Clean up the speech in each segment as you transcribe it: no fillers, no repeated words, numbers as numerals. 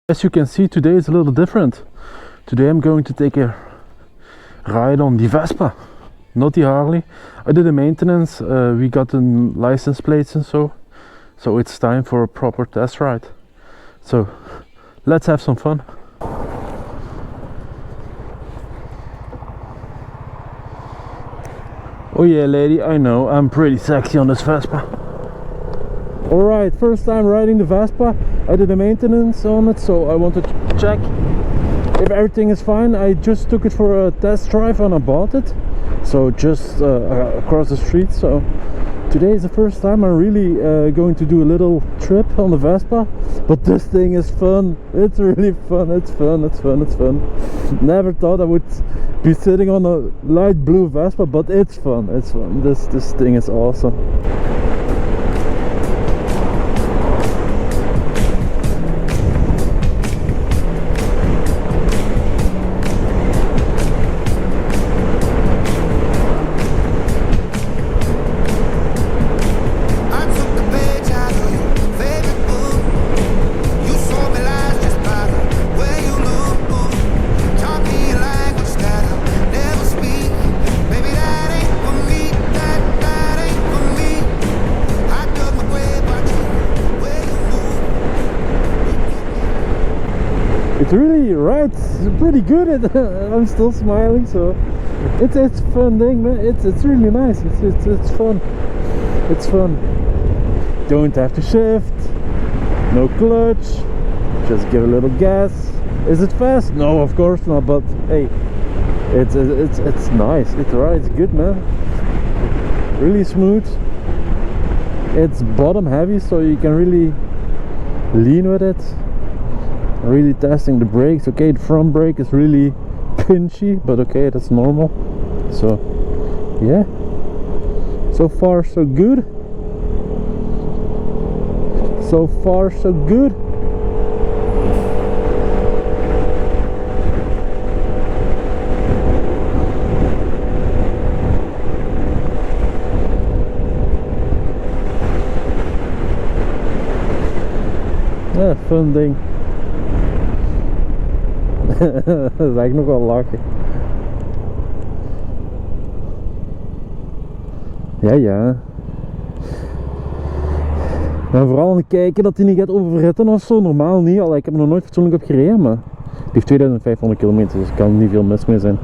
As you can see, today is a little different. Today I'm going to take a ride on the Vespa, not the Harley. I did the maintenance, we got the license plates and so it's time for a proper test ride. So let's have some fun. Oh yeah, lady, I know, I'm pretty sexy on this Vespa. Alright, first time riding the Vespa. I did a maintenance on it, so I wanted to check if everything is fine. I just took it for a test drive and I bought it, so just across the street. So today is the first time I'm really going to do a little trip on the Vespa. But this thing is fun. It's really fun. It's fun. Never thought I would be sitting on a light blue Vespa, but it's fun. It's fun. This thing is awesome. It really rides pretty good. I'm still smiling, so it's a fun thing, man. It's really nice. It's fun. It's fun. Don't have to shift, no clutch, just give a little gas. Is it fast? No, of course not. But hey, it's nice. It rides good, man. Really smooth. It's bottom heavy, so you can really lean with it. Really testing the brakes. Okay, the front brake is really pinchy, but okay, that's normal. So yeah, so far so good. So far so good. Yeah, fun thing. Dat is eigenlijk nog wel lachen. Ja. Maar vooral aan kijken dat hij niet gaat overritten of zo. Normaal niet, al ik heb er nog nooit fatsoenlijk op gereden, maar die heeft 2500 kilometer, dus er kan niet veel mis mee zijn.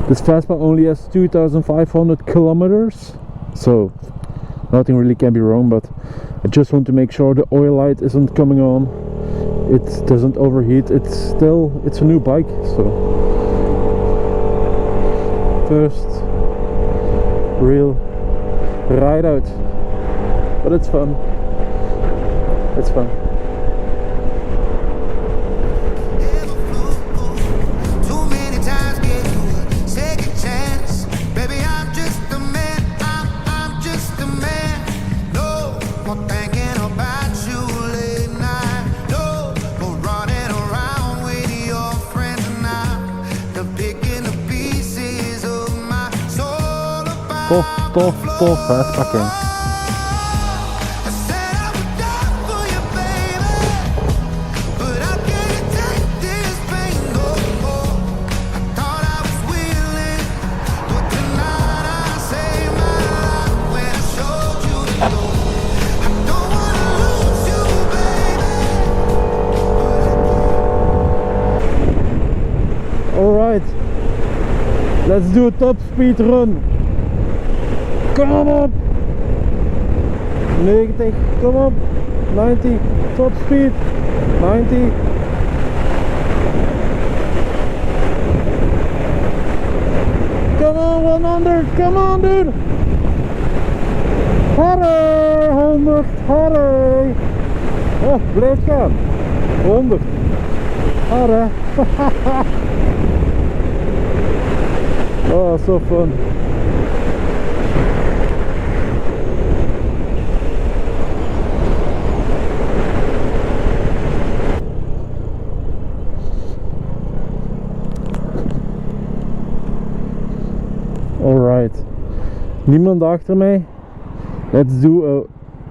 This Vespa only has 2500 kilometers, so nothing really can be wrong, but I just want to make sure the oil light isn't coming on. It doesn't overheat. It's a new bike, so first real ride out, but it's fun. It's fun. Tof Vespa King. Alright, let's do a top speed run. Come up! 90, come up! 90, top speed! 90! Come on, 100! Come on, dude! Harder! 100! Harder! Oh, blijf gaan! 100! Harder! Oh, so fun! Alright, niemand achter mij. Let's do a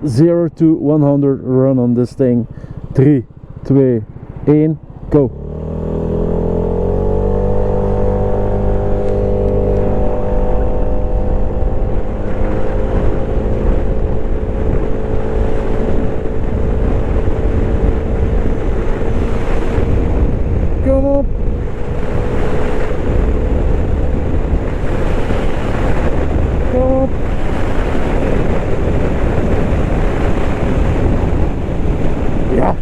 0 to 100 run on this thing. 3, 2, 1, go. Come up. Come up. Yeah.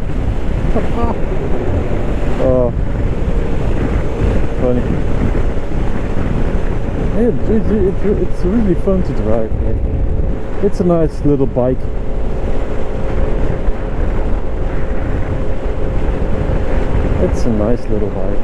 Oh, funny. It's really fun to drive. It's a nice little bike. It's a nice little bike.